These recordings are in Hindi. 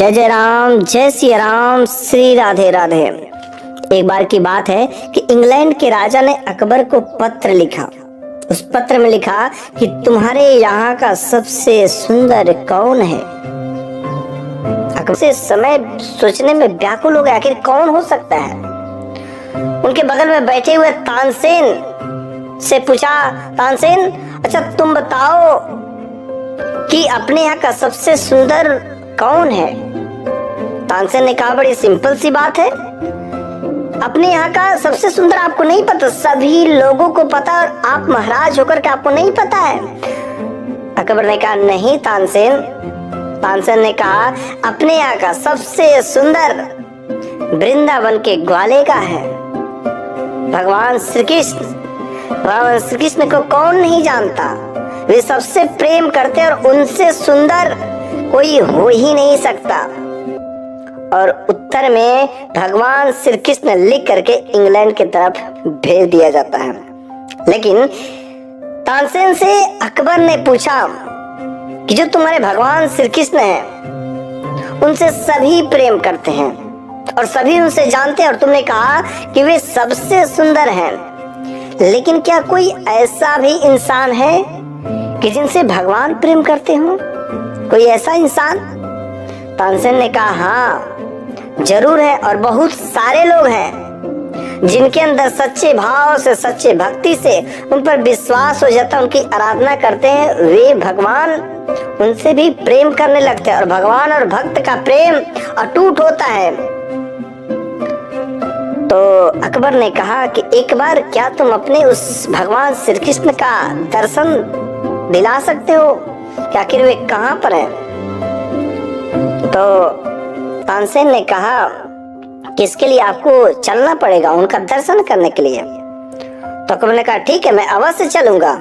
जय जय राम, जय सिया राम, श्री राधे राधे। एक बार की बात है कि इंग्लैंड के राजा ने अकबर को पत्र लिखा। उस पत्र में लिखा कि तुम्हारे यहाँ का सबसे सुंदर कौन है। अकबर से समय सोचने में व्याकुल हो गया, आखिर कौन हो सकता है। उनके बगल में बैठे हुए तानसेन से पूछा, तानसेन अच्छा तुम बताओ कि अपने यहाँ का सबसे सुंदर कौन है। तानसेन ने कहा बड़ी सिंपल सी बात है, अपने यहाँ का सबसे सुंदर आपको नहीं पता, सभी लोगों को पता और आप महाराज होकर के आपको नहीं पता है। अकबर ने कहा नहीं तानसेन। तानसेन ने कहा अपने यहाँ का सबसे सुंदर वृंदावन के ग्वाले का है, भगवान श्री कृष्ण। भगवान श्री कृष्ण को कौन नहीं जानता, वे सबसे प्रेम करते और उनसे सुंदर कोई हो ही नहीं सकता। और उत्तर में भगवान श्री कृष्ण लिख करके इंग्लैंड की तरफ भेज दिया जाता है। लेकिन तानसेन से अकबर ने पूछा कि जो तुम्हारे भगवान श्री कृष्ण हैं उनसे सभी प्रेम करते हैं और सभी उनसे जानते हैं और तुमने कहा कि वे सबसे सुंदर हैं, लेकिन क्या कोई ऐसा भी इंसान है कि जिनसे भगवान प्रेम करते हो, कोई ऐसा इंसान। तानसेन ने कहा हाँ जरूर है, और बहुत सारे लोग हैं जिनके अंदर सच्चे भाव से, सच्चे भक्ति से उन पर विश्वास हो जाता है, उनकी आराधना करते हैं, वे भगवान उनसे भी प्रेम करने लगते हैं और भगवान और भक्त का प्रेम अटूट होता है। तो अकबर ने कहा कि एक बार क्या तुम अपने उस भगवान श्री कृष्ण का दर्शन दिला सकते हो कि आखिर वे कहाँ पर है। तो तानसेन ने कहा कि इसके लिए आपको चलना पड़ेगा उनका दर्शन करने के लिए। तो अकबर ने कहा ठीक है मैं अवश्य चलूंगा।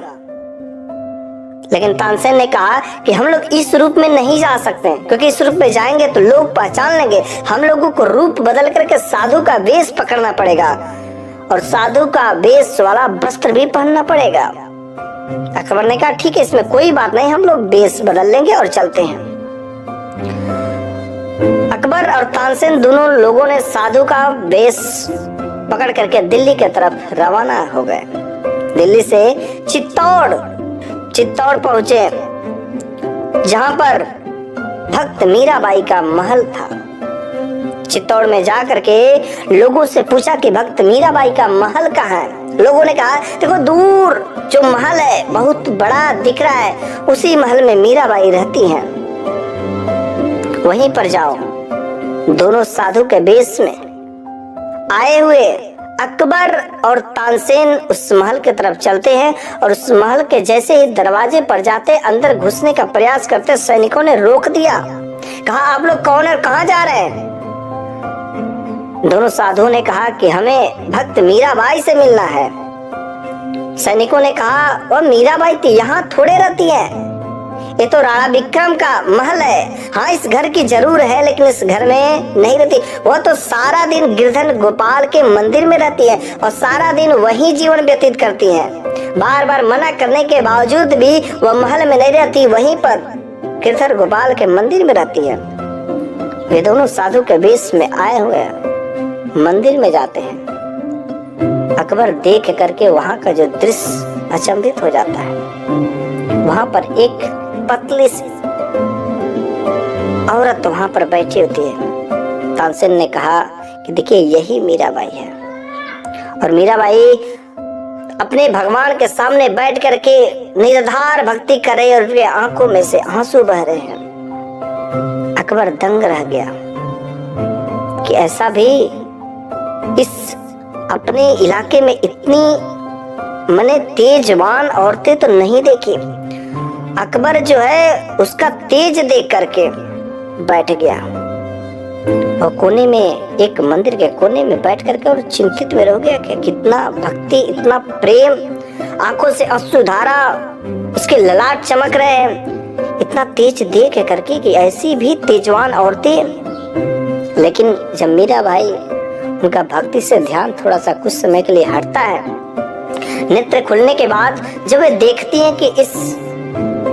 लेकिन तानसेन ने कहा कि हम लोग इस रूप में नहीं जा सकते, क्योंकि इस रूप में जाएंगे तो लोग पहचान लेंगे, हम लोगों को रूप बदल करके साधु का वेश पकड़ना पड़ेगा और साधु का वेश वाला वस्त्र भी पहनना पड़ेगा। अकबर ने कहा ठीक है इसमें कोई बात नहीं, हम लोग वेश बदल लेंगे और चलते हैं। अकबर और तानसेन दोनों लोगों ने साधु का वेश पकड़ करके दिल्ली की तरफ रवाना हो गए। दिल्ली से चित्तौड़ पहुंचे, जहां पर भक्त मीराबाई का महल था। चित्तौड़ में जाकर के लोगों से पूछा कि भक्त मीराबाई का महल कहाँ है। लोगों ने कहा देखो दूर जो महल है बहुत बड़ा दिख रहा है, उसी महल में मीराबाई रहती हैं, वहीं पर जाओ। दोनों साधु के वेश में आए हुए अकबर और तानसेन उस महल की तरफ चलते हैं और उस महल के जैसे ही दरवाजे पर जाते अंदर घुसने का प्रयास करते सैनिकों ने रोक दिया। कहा आप लोग कौन है, कहाँ जा रहे हैं। दोनों साधुओं ने कहा कि हमें भक्त मीराबाई से मिलना है। सैनिकों ने कहा वह मीराबाई थी यहाँ थोड़े रहती है, ये तो राणा विक्रम का महल है। हाँ इस घर की जरूर है लेकिन इस घर में नहीं रहती, वह तो सारा दिन गिरधर गोपाल के मंदिर में रहती है और सारा दिन वही जीवन व्यतीत करती है। बार बार मना करने के बावजूद भी वह महल में नहीं रहती, वहीं पर गिरधर गोपाल के मंदिर में रहती है। वे दोनों साधु के वेश में आए हुए मंदिर में जाते हैं। अकबर देख करके वहां का जो दृश्य अचंभित हो जाता है। वहां पर एक पतली सी औरत वहां पर बैठी होती है। तानसेन ने कहा कि देखिए यही मीराबाई है, और मीराबाई अपने भगवान के सामने बैठ करके निराधार भक्ति कर रही और उनकी आंखों में से आंसू बह रहे हैं। अकबर दंग रह गया कि ऐसा भी इस अपने इलाके में इतनी मैंने तेजवान औरतें तो नहीं देखी। अकबर जो है उसका तेज देख करके बैठ गया और कोने में, एक मंदिर के कोने में बैठ करके और चिंतित में रह गया कि कितना भक्ति, इतना प्रेम, आंखों से अश्रुधारा, उसके ललाट चमक रहे हैं, इतना तेज देख करके कि ऐसी भी तेजवान औरतें। लेकिन जब मीराबाई उनका भक्ति से ध्यान थोड़ा सा कुछ समय के लिए हटता है, नेत्र खुलने के बाद जब वे देखती हैं कि इस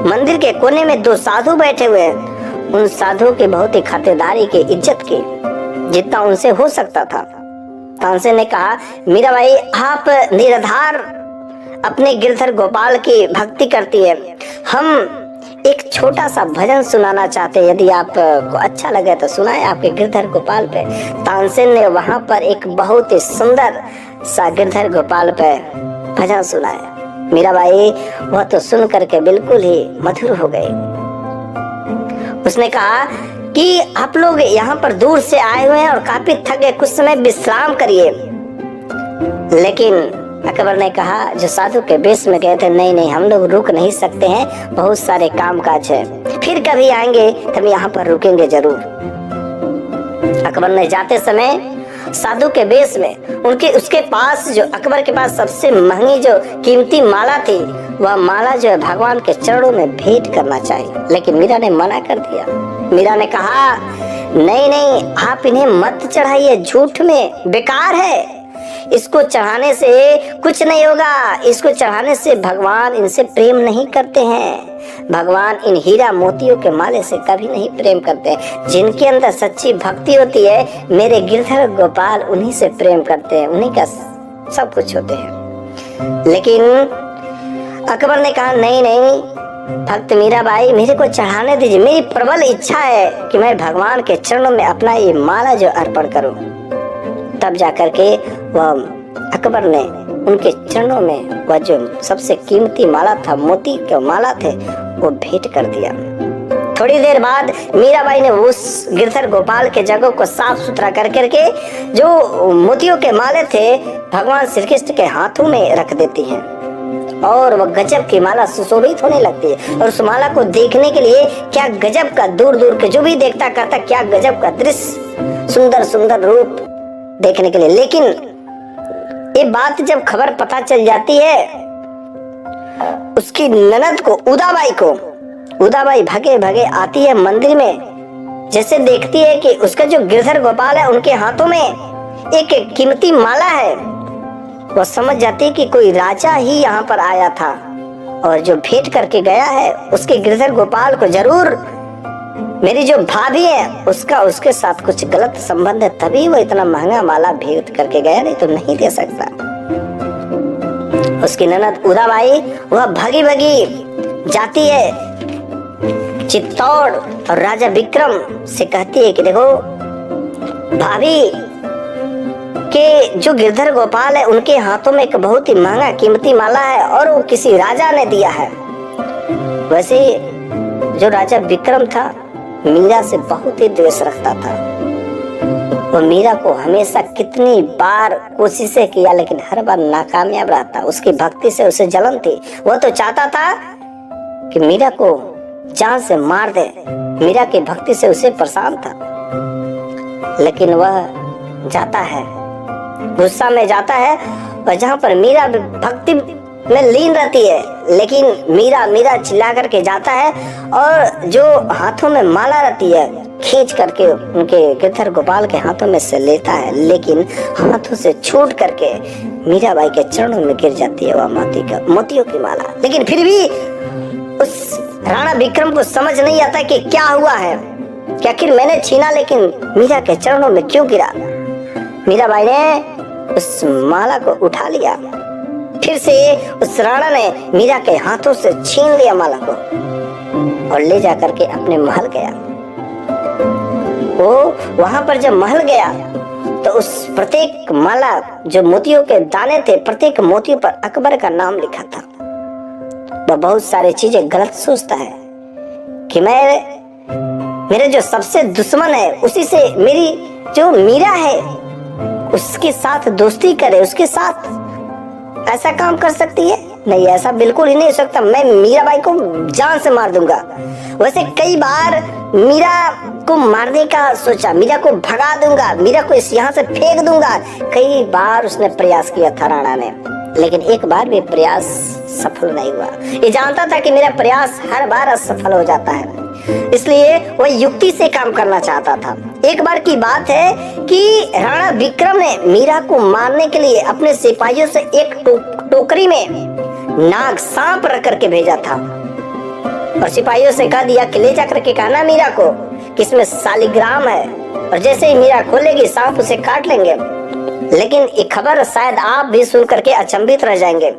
मंदिर के कोने में दो साधु बैठे हुए हैं, उन साधुओं की बहुत ही खातिरदारी की, इज्जत की, जितना उनसे हो सकता था। तानसेन ने कहा, मीराबाई आप निराधार अपने गिरधर गोपाल की भक्ति करती है, हम एक छोटा सा भजन सुनाना चाहते हैं, यदि आपको अच्छा लगे तो सुनाए आपके गिरधर गोपाल पे। तानसेन ने वहां पर एक बहुत ही सुंदर सा गिरधर गोपाल पे भजन सुनाया। मीराबाई वह तो सुन करके बिल्कुल ही मधुर हो गई। उसने कहा कि आप लोग यहाँ पर दूर से आए हुए हैं और काफी थक गए, कुछ समय विश्राम करिए। लेकिन अकबर ने कहा, जो साधु के बेश में गए थे, नहीं नहीं, हम लोग रुक नहीं सकते हैं, बहुत सारे काम काज है, फिर कभी आएंगे तब यहाँ पर रुकेंगे जरूर। अकबर ने जाते समय साधु के बेश में उसके पास, जो अकबर के पास सबसे महंगी जो कीमती माला थी, वह माला जो है भगवान के चरणों में भेंट करना चाहिए, लेकिन मीरा ने मना कर दिया। मीरा ने कहा, नहीं नहीं, आप इन्हें मत चढ़ाइए, झूठ में बेकार है, इसको चढ़ाने से कुछ नहीं होगा, इसको चढ़ाने से भगवान इनसे प्रेम नहीं करते हैं, भगवान इन हीरा मोतियों के माले से कभी नहीं प्रेम करते, जिनके अंदर सच्ची भक्ति होती है, मेरे गिरधर गोपाल उन्हीं से प्रेम करते हैं, उन्हीं का सब कुछ होते हैं। लेकिन अकबर ने कहा, नहीं नहीं भक्त मीराबाई, मेरे को चढ़ाने दीजिए, मेरी प्रबल इच्छा है कि मैं भगवान के चरणों में अपना ये माला जो अर्पण करूं। तब जाकर के वह अकबर ने उनके चरणों में वह जो सबसे कीमती माला था, मोती का माला थे, वो भेंट कर दिया। थोड़ी देर बाद मीराबाई ने उस गिरधर गोपाल के जगह को साफ सुथरा कर करके जो मोतियों के माले थे भगवान श्री कृष्ण के हाथों में रख देती हैं, और वह गजब की माला सुशोभित होने लगती है। और उस माला को देखने के लिए क्या गजब का, दूर दूर के जो भी देखता कहता क्या गजब का दृश्य, सुंदर सुंदर रूप देखने के लिए। लेकिन ये बात जब खबर पता चल जाती है उसकी ननद को, उदाबाई भगे भगे आती है मंदिर में, जैसे देखती है कि उसका जो गिरधर गोपाल है उनके हाथों में एक कीमती माला है, वह समझ जाती है कि कोई राजा ही यहाँ पर आया था, और जो भेंट करके गया है उसके गिरधर गोपाल को जरूर मेरी जो भाभी है उसके साथ कुछ गलत संबंध है, तभी वो इतना महंगा माला भेंट करके गया, नहीं तो नहीं दे सकता। उसकी ननद उदाबाई वह भगी भगी जाती है चित्तौड़ और राजा विक्रम से कहती है कि देखो भाभी के जो गिरधर गोपाल है उनके हाथों में एक बहुत ही महंगा कीमती माला है, और वो किसी राजा ने दिया है। वैसे जो राजा विक्रम था मीरा से बहुत ही द्वेष रखता था, वो मीरा को हमेशा कितनी बार कोशिशें किया, लेकिन हर बार नाकामयाब रहता। उसकी भक्ति से उसे जलन थी, वो तो चाहता था कि मीरा को जान से मार दे, मीरा की भक्ति से उसे परेशान था। लेकिन वह जाता है, गुस्सा में जाता है, और जहाँ पर मीरा भक्ति में लीन रहती है, लेकिन मीरा चिल्ला करके जाता है, और जो हाथों में माला रहती है खींच करके उनके गिरधर गोपाल के हाथों में से लेता है, लेकिन हाथों से छूट करके मीराबाई के चरणों में गिर जाती है वह मोतियों की माला। लेकिन फिर भी उस राणा विक्रम को समझ नहीं आता कि क्या हुआ है, कि आखिर मैंने छीना लेकिन मीरा के चरणों में क्यों गिरा। मीराबाई ने उस माला को उठा लिया, फिर से उस राणा ने मीरा के हाथों से छीन लिया माला को और ले जाकर के अपने महल गया। वो वहां पर जब महल गया तो उस प्रत्येक माला जो मोतियों के दाने थे, प्रत्येक मोतियों पर अकबर का नाम लिखा था। वह बहुत सारी चीजें गलत सोचता है कि मेरे जो सबसे दुश्मन है उसी से मेरी जो मीरा है उसके साथ दोस्ती करे, उसके साथ ऐसा काम कर सकती है? नहीं, ऐसा बिल्कुल ही नहीं हो सकता। मैं मीराबाई को जान से मार दूंगा। वैसे कई बार मीरा को मारने का सोचा, मीरा को भगा दूंगा, मीरा को इस यहाँ से फेंक दूंगा, कई बार उसने प्रयास किया था राणा ने, लेकिन एक बार भी प्रयास सफल नहीं हुआ। ये जानता था कि मेरा प्रयास हर बार असफल हो जाता है, इसलिए वह युक्ति से काम करना चाहता था। एक बार की बात है कि राणा विक्रम ने मीरा को मारने के लिए अपने सिपाहियों से एक टोकरी में नाग सांप रख करके भेजा था। और सिपाहियों से कह दिया कि ले जाकर के कहना मीरा को कि इसमें शालिग्राम है, और जैसे ही मीरा खोलेगी सांप उसे काट लेंगे। लेकिन ये खबर शायद आप भी सुन करके अचंभित रह जाएंगे।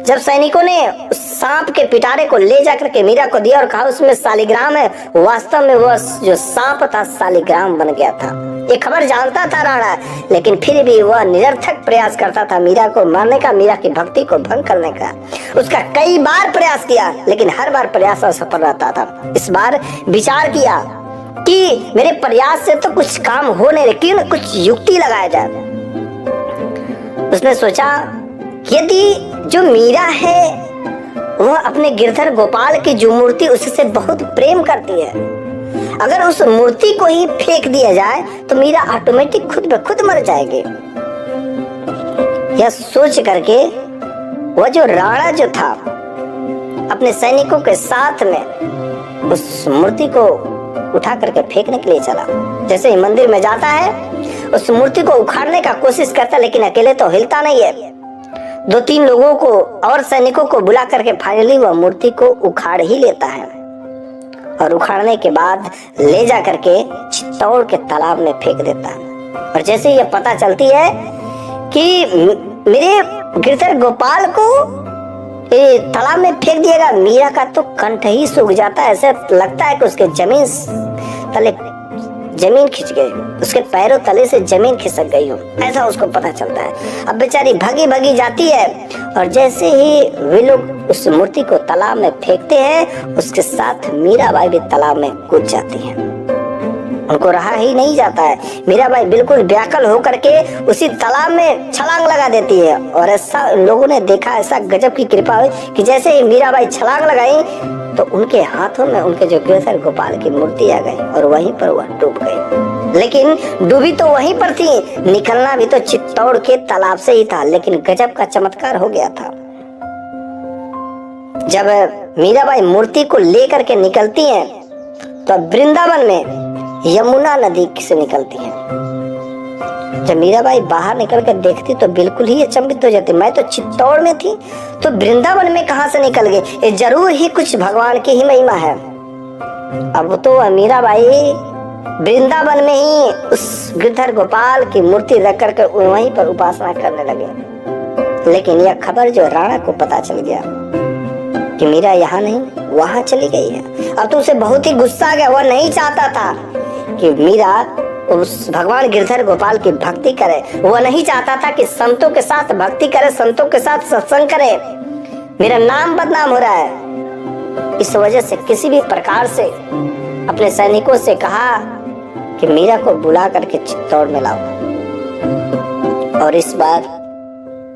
जब सैनिकों ने उस सांप के पिटारे को ले जाकर के मीरा को दिया और कहा उसमें शालिग्राम है, वास्तव में वह जो सांप था शालिग्राम बन गया था। ये खबर जानता था राणा, लेकिन फिर भी वह निरर्थक प्रयास करता था मीरा को मारने का, मीरा की भक्ति को भंग करने का। उसका कई बार प्रयास किया, लेकिन हर बार प्रयास असफल रहता था। इस बार विचार किया कि मेरे प्रयास से तो कुछ काम हो नहीं रहे, क्यों न कुछ युक्ति लगाया जाए। उसने सोचा यदि जो मीरा है वह अपने गिरधर गोपाल की जो मूर्ति उससे बहुत प्रेम करती है, अगर उस मूर्ति को ही फेंक दिया जाए तो मीरा ऑटोमेटिक खुद ब खुद मर जाएगी। यह सोच करके वह जो राणा जो था अपने सैनिकों के साथ में उस मूर्ति को उठा करके फेंकने के लिए चला। जैसे ही मंदिर में जाता है उस मूर्ति को उखाड़ने का कोशिश करता, लेकिन अकेले तो हिलता नहीं है। 2-3 लोगों को और सैनिकों को बुला करके फाइनली वह मूर्ति को उखाड़ ही लेता है, और उखाड़ने के बाद ले जा करके चित्तौड़ के तालाब में फेंक देता है। और जैसे ये पता चलती है कि मेरे गिरधर गोपाल को तालाब में फेंक दिएगा, मीरा का तो कंठ ही सूख जाता है। ऐसे लगता है कि उसके जमीन खिंच गई, उसके पैरों तले से जमीन खिसक गई हो, ऐसा उसको पता चलता है। अब बेचारी भगी भगी जाती है, और जैसे ही वे लोग उस मूर्ति को तालाब में फेंकते हैं उसके साथ मीराबाई भी तालाब में कूद जाती है। उनको रहा ही नहीं जाता है। मीराबाई बिल्कुल व्याकुल होकर के उसी तालाब में छलांग लगा देती है, और ऐसा लोगों ने देखा, ऐसा गजब की कृपा हुई कि जैसे ही मीराबाई छलांग लगाई तो उनके हाथों में उनके जो गिरधर गोपाल की मूर्ति आ गई, और वहीं पर वह डूब गई। लेकिन डूबी तो वहीं पर थी, निकलना भी तो चित्तौड़ के तालाब से ही था। लेकिन गजब का चमत्कार हो गया था। जब मीराबाई मूर्ति को लेकर के निकलती हैं तो वृंदावन में यमुना नदी से निकलती है। जब मीराबाई बाहर निकल कर देखती तो बिल्कुल ही अचंभित हो जाती, मैं तो चित्तौड़ में थी तो वृंदावन में कहां से निकल गई, ये जरूर ही कुछ भगवान की ही महिमा है। अब तो मीराबाई वृंदावन में ही उस गिरधर गोपाल की मूर्ति रख कर वहीं पर उपासना करने लगे। लेकिन यह खबर जो राणा को पता चल गया कि मीरा यहाँ नहीं वहां चली गई है, अब तो उसे बहुत ही गुस्सा आ गया। वह नहीं चाहता था कि मीरा उस भगवान गिरधर गोपाल की भक्ति करे, वह नहीं चाहता था कि संतों के साथ भक्ति करे, संतों के साथ सत्संग करे। मेरा नाम बदनाम हो रहा है। इस वजह से किसी भी प्रकार से अपने सैनिकों से कहा कि मीरा को बुला करके चित्तौड़ में लाओ, और इस बार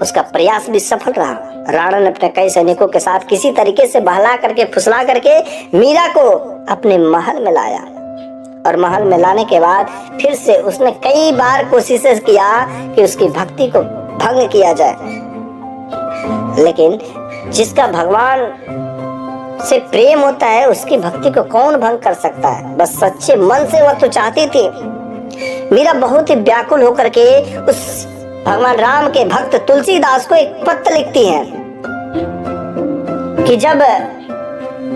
उसका प्रयास भी सफल रहा। राणा ने अपने कई सैनिकों के साथ किसी तरीके से बहला करके फुसला करके मीरा को अपने महल में लाया, और महल में लाने के बाद फिर से उसने कई बार कोशिशें किया कि उसकी भक्ति को भंग किया जाए। लेकिन जिसका भगवान से प्रेम होता है उसकी भक्ति को कौन भंग कर सकता है। बस सच्चे मन से वह तो चाहती थी। मीरा बहुत ही व्याकुल होकर के उस भगवान राम के भक्त तुलसीदास को एक पत्र लिखती है कि जब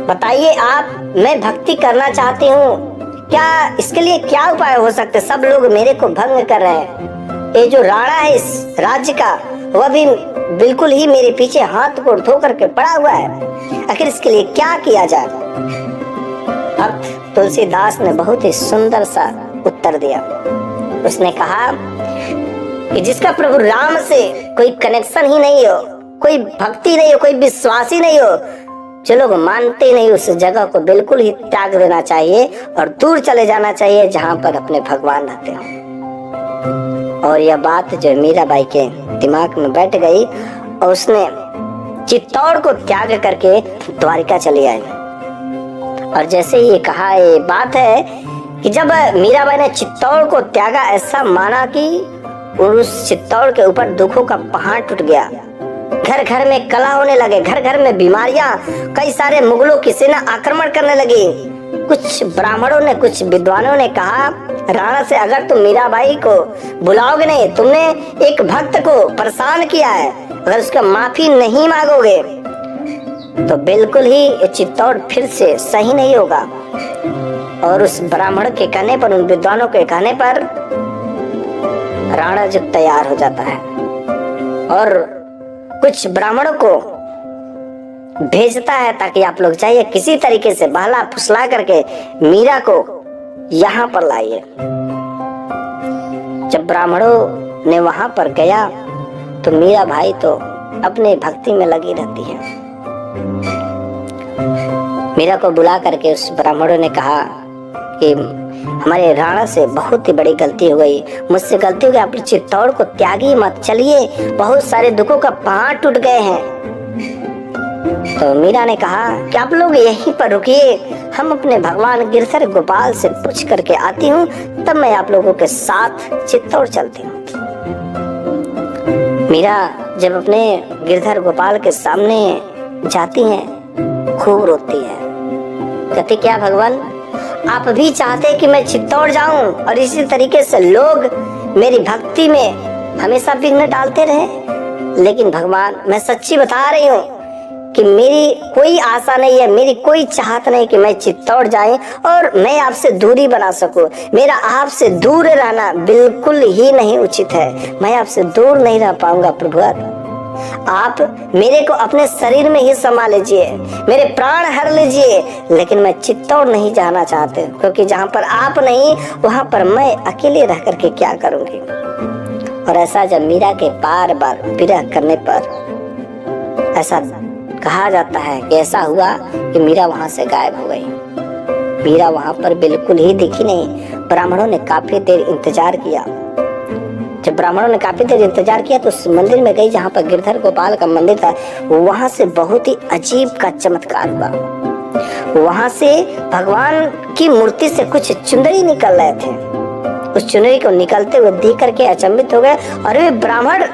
बताइए आप, मैं भक्ति करना चाहती हूँ, क्या इसके लिए क्या उपाय हो सकते। सब लोग मेरे को भंग कर रहे हैं। ये जो राणा है इस राज्य का वह भी बिल्कुल ही मेरे पीछे हाथ को धो करके पड़ा हुआ है। आखिर इसके लिए क्या किया जाए। अब तुलसीदास ने बहुत ही सुंदर सा उत्तर दिया। उसने कहा कि जिसका प्रभु राम से कोई कनेक्शन ही नहीं हो, कोई भक्ति नहीं हो, कोई विश्वास ही नहीं हो, जो लोग मानते नहीं, उस जगह को बिल्कुल ही त्याग देना चाहिए और दूर चले जाना चाहिए जहां पर अपने भगवान रहते हो। और यह बात जो मीराबाई के दिमाग में बैठ गई और उसने चित्तौड़ को त्याग करके द्वारिका चली आई। और जैसे ही ये कहा, ये बात है कि जब मीराबाई ने चित्तौड़ को त्यागा, ऐसा माना कि उस चित्तौड़ के ऊपर दुखों का पहाड़ टूट गया। घर घर में कलह होने लगे, घर घर में बीमारियां, कई सारे मुगलों की सेना आक्रमण करने लगी। कुछ ब्राह्मणों ने, कुछ विद्वानों ने कहा राणा से, अगर तुम मीराबाई को बुलाओगे नहीं, तुमने एक भक्त को परेशान किया है, अगर उसका माफी नहीं मांगोगे तो बिल्कुल ही चित्तौड़ फिर से सही नहीं होगा। और उस ब्राह्मण के कहने पर, उन विद्वानों के कहने पर राणा जो तैयार हो जाता है और कुछ ब्राह्मणों को भेजता है ताकि आप लोग जाइए, किसी तरीके से बहला फुसला करके मीरा को यहाँ पर लाइए। जब ब्राह्मणों ने वहां पर गया तो मीरा भाई तो अपने भक्ति में लगी रहती है। मीरा को बुला करके उस ब्राह्मणों ने कहा कि हमारे राणा से बहुत ही बड़ी गलती हो गई, मुझसे गलती हो गई, आप चित्तौड़ को त्यागी मत, चलिए, बहुत सारे दुखों का पहाड़ टूट गए हैं। तो मीरा ने कहा कि आप लोग यहीं पर रुकिए, हम अपने भगवान गिरधर गोपाल से पूछ करके आती हूँ, तब मैं आप लोगों के साथ चित्तौड़ चलती हूँ। मीरा जब अपने गिरधर गोपाल के सामने जाती हैं, खूब रोती है, कहती क्या भगवान, आप भी चाहते कि मैं चित्तौड़ जाऊं और इसी तरीके से लोग मेरी भक्ति में हमेशा विघ्न डालते रहे। लेकिन भगवान, मैं सच्ची बता रही हूँ कि मेरी कोई आशा नहीं है, मेरी कोई चाहत नहीं कि मैं चित्तौड़ जाए और मैं आपसे दूरी बना सकूं। मेरा आपसे दूर रहना बिल्कुल ही नहीं उचित है, मैं आपसे दूर नहीं रह पाऊंगा प्रभु। आप मेरे को अपने शरीर में ही समा लीजिए, मेरे प्राण हर लीजिए, लेकिन मैं चित्तौड़ नहीं जाना चाहते, क्योंकि जहाँ पर आप नहीं वहां पर मैं अकेले रह करके क्या करूंगी। और ऐसा जब मीरा के बार बार विरह करने पर ऐसा कहा जाता है कि ऐसा हुआ कि मीरा वहां से गायब हो गई। मीरा वहां पर बिल्कुल ही दिखी नहीं। ब्राह्मणों ने काफी देर इंतजार किया। जब ब्राह्मणों ने काफी देर इंतजार किया तो उस मंदिर में गई जहाँ पर गिरधर गोपाल का मंदिर था। वहां से बहुत ही अजीब का चमत्कार हुआ। वहां से भगवान की मूर्ति से कुछ चुंदड़ी निकल रहे थे। उस चुनरी को निकलते हुए देख करके अचंभित हो गए और वे ब्राह्मण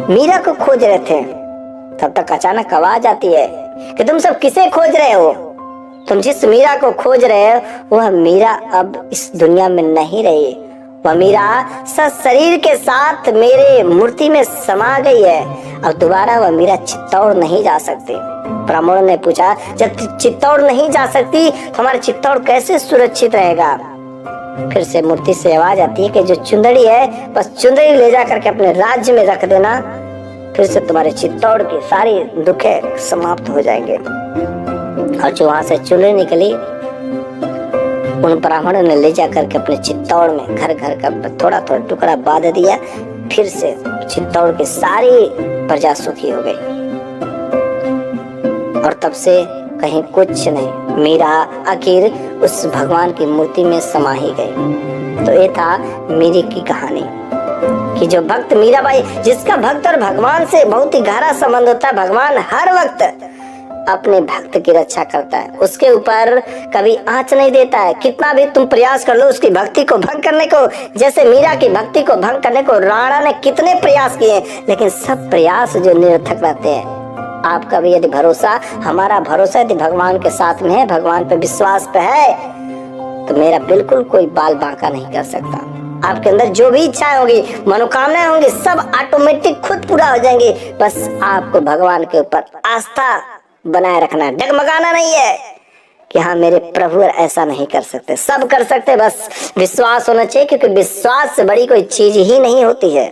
मीरा को खोज रहे थे। तब तक अचानक आवाज आती है कि तुम सब किसे खोज रहे हो? तुम जिस मीरा को खोज रहे हो वह मीरा अब इस दुनिया में नहीं रही। वह मीरा सशरीर के साथ मेरे मूर्ति में समा गई है। अब दोबारा वह मीरा चित्तौड़ नहीं जा सकती। ब्राह्मणों ने पूछा, जब चित्तौड़ नहीं जा सकती तो हमारा चित्तौड़ कैसे सुरक्षित रहेगा? फिर से मूर्ति से आवाज आती है कि जो चुंदड़ी है बस चुंदड़ी ले जा करके अपने राज्य में रख देना, फिर से तुम्हारे चित्तौड़ की सारी दुखे समाप्त हो जाएंगे। और जो वहां से चुनरी निकली उन ब्राह्मणों ने ले जा करके अपने चित्तौड़ में घर घर का थोड़ा थोड़ा टुकड़ा बांध दिया। फिर से चित्तौड़ की सारी प्रजा सुखी हो गई और तब से कहीं कुछ नहीं, मीरा आखिर उस भगवान की मूर्ति में समा ही गई। तो ये था मीरा की कहानी कि जो भक्त मीराबाई, जिसका भक्त और भगवान से बहुत ही गहरा संबंध होता है, भगवान हर वक्त अपने भक्त की रक्षा करता है, उसके ऊपर कभी आंच नहीं देता है। कितना भी तुम प्रयास कर लो उसकी भक्ति को भंग करने को, जैसे मीरा की भक्ति को भंग करने को राणा ने कितने प्रयास किए, लेकिन सब प्रयास जो निरर्थक रहते हैं। आपका भी यदि भरोसा, हमारा भरोसा यदि भगवान के साथ में है, भगवान पे विश्वास पे है, तो मेरा बिल्कुल कोई बाल बांका नहीं कर सकता। आपके अंदर जो भी इच्छाएं होगी, मनोकामनाएं होंगी, सब ऑटोमेटिक खुद पूरा हो जाएंगे। बस आपको भगवान के ऊपर आस्था बनाए रखना है, डगमगाना नहीं है कि हाँ मेरे प्रभु ऐसा नहीं कर सकते, सब कर सकते, बस विश्वास होना चाहिए, क्योंकि विश्वास से बड़ी कोई चीज ही नहीं होती है।